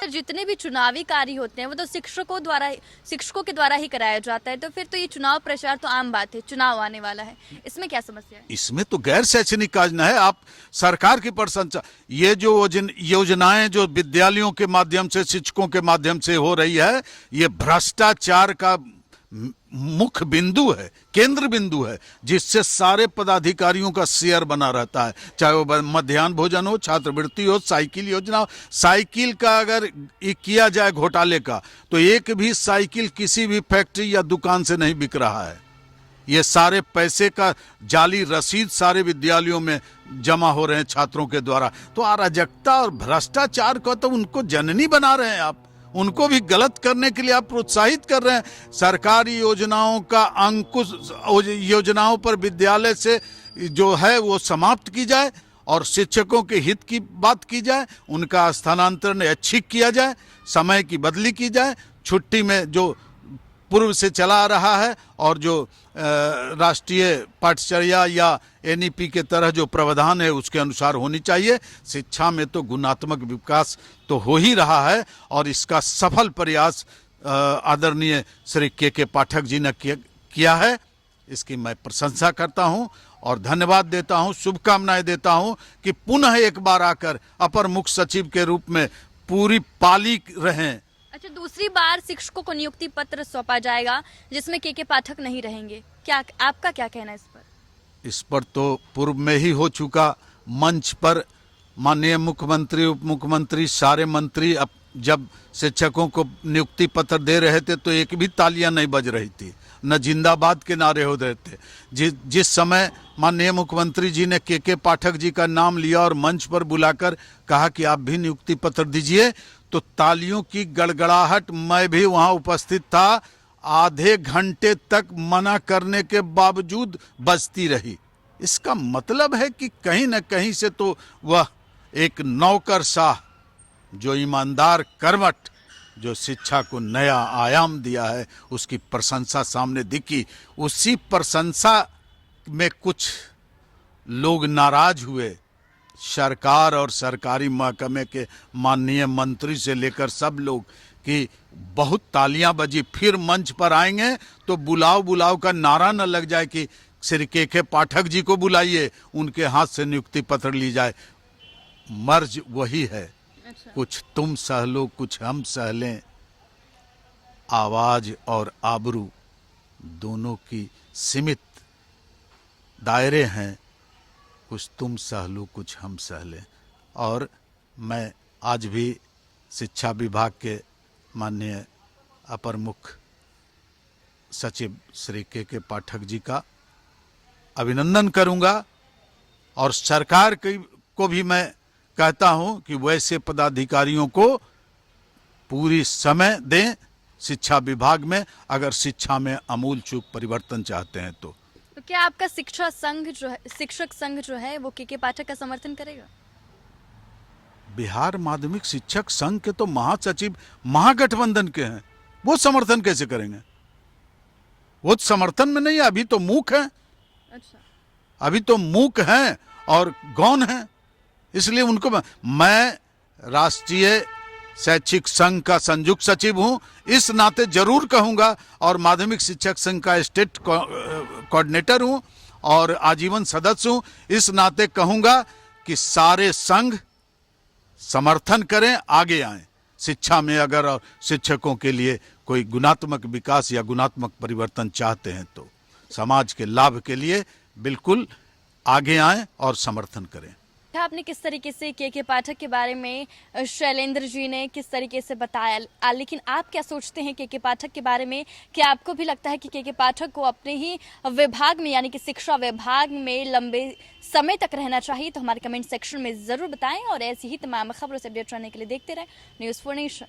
जितने भी चुनावी कार्य होते हैं वो तो शिक्षकों के द्वारा ही कराया जाता है, तो फिर तो ये चुनाव प्रचार तो आम बात है, चुनाव आने वाला है, इसमें क्या समस्या है? इसमें तो गैर शैक्षणिक कार्य न है। आप सरकार की प्रशंसा, ये जो योजनाएं जो विद्यालयों के माध्यम से, शिक्षकों के माध्यम से हो रही है, ये भ्रष्टाचार का मुख्य बिंदु है, केंद्र बिंदु है, जिससे सारे पदाधिकारियों का शेयर बना रहता है। चाहे वो मध्याह्न भोजन हो, छात्रवृत्ति हो, साइकिल योजना हो। साइकिल का अगर किया जाए घोटाले का, तो एक भी साइकिल किसी भी फैक्ट्री या दुकान से नहीं बिक रहा है। ये सारे पैसे का जाली रसीद सारे विद्यालयों में जमा हो रहे हैं छात्रों के द्वारा। तो अराजकता और भ्रष्टाचार को तो उनको जननी बना रहे हैं आप, उनको भी गलत करने के लिए आप प्रोत्साहित कर रहे हैं। सरकारी योजनाओं का अंकुश, योजनाओं पर विद्यालय से जो है वो समाप्त की जाए और शिक्षकों के हित की बात की जाए, उनका स्थानांतरण ऐच्छिक किया जाए, समय की बदली की जाए, छुट्टी में जो पूर्व से चला आ रहा है और जो राष्ट्रीय पाठ्यचर्या या एनईपी के तरह जो प्रावधान है उसके अनुसार होनी चाहिए। शिक्षा में तो गुणात्मक विकास तो हो ही रहा है और इसका सफल प्रयास आदरणीय श्री के पाठक जी ने किया है। इसकी मैं प्रशंसा करता हूं और धन्यवाद देता हूं, शुभकामनाएं देता हूं कि पुनः एक बार आकर अपर मुख्य सचिव के रूप में पूरी पाली रहें। अच्छा, दूसरी बार शिक्षकों को नियुक्ति पत्र सौंपा जाएगा जिसमें के पाठक नहीं रहेंगे, क्या आपका क्या कहना है इस पर? इस पर तो पूर्व में ही हो चुका। मंच पर माननीय मुख्यमंत्री, उप मुख्यमंत्री, सारे मंत्री जब शिक्षकों को नियुक्ति पत्र दे रहे थे तो एक भी तालियां नहीं बज रही थी, न जिंदाबाद के नारे हो रहे थे। जिस समय माननीय मुख्यमंत्री जी ने के पाठक जी का नाम लिया और मंच पर बुलाकर कहा कि आप भी नियुक्ति पत्र दीजिए, तो तालियों की गड़गड़ाहट, मैं भी वहां उपस्थित था, आधे घंटे तक मना करने के बावजूद बजती रही। इसका मतलब है कि कहीं न कहीं से तो वह एक नौकरशाह, जो ईमानदार कर्मठ, जो शिक्षा को नया आयाम दिया है, उसकी प्रशंसा सामने दिखी। उसी प्रशंसा में कुछ लोग नाराज हुए, सरकार और सरकारी महकमे के माननीय मंत्री से लेकर सब लोग, कि बहुत तालियां बजी, फिर मंच पर आएंगे तो बुलाओ बुलाओ का नारा न लग जाए कि श्री के पाठक जी को बुलाइए, उनके हाथ से नियुक्ति पत्र ली जाए। मर्ज वही है। अच्छा। कुछ तुम सह लो, कुछ हम सह लें, आवाज और आबरू दोनों की सीमित दायरे हैं। कुछ तुम सह लो, कुछ हम सह लें। और मैं आज भी शिक्षा विभाग के माननीय अपर मुख्य सचिव श्री के पाठक जी का अभिनंदन करूंगा और सरकार को भी मैं कहता हूं कि वैसे पदाधिकारियों को पूरी समय दें शिक्षा विभाग में, अगर शिक्षा में आमूल चूक परिवर्तन चाहते हैं तो क्या आपका शिक्षक संघ जो है वो के पाठक का समर्थन करेगा? बिहार माध्यमिक शिक्षक संघ के तो महासचिव महागठबंधन के हैं, वो समर्थन कैसे करेंगे? वो समर्थन में नहीं, अभी तो मूक है। अच्छा। अभी तो मूक हैं और गौन हैं, इसलिए उनको मैं राष्ट्रीय शैक्षिक संघ का संयुक्त सचिव हूं, इस नाते जरूर कहूंगा, और माध्यमिक शिक्षक संघ का स्टेट कोऑर्डिनेटर हूं और आजीवन सदस्य हूं, इस नाते कहूंगा कि सारे संघ समर्थन करें, आगे आएं। शिक्षा में अगर और शिक्षकों के लिए कोई गुणात्मक विकास या गुणात्मक परिवर्तन चाहते हैं तो समाज के लाभ के लिए बिल्कुल आगे आएं और समर्थन करें। आपने किस तरीके से के पाठक के बारे में शैलेंद्र जी ने किस तरीके से बताया, लेकिन आप क्या सोचते हैं के पाठक के बारे में? क्या आपको भी लगता है कि के पाठक को अपने ही विभाग में यानी कि शिक्षा विभाग में लंबे समय तक रहना चाहिए? तो हमारे कमेंट सेक्शन में जरूर बताएं और ऐसी ही तमाम खबरों से अपडेट रहने के लिए देखते रहें न्यूज़4 नेशन।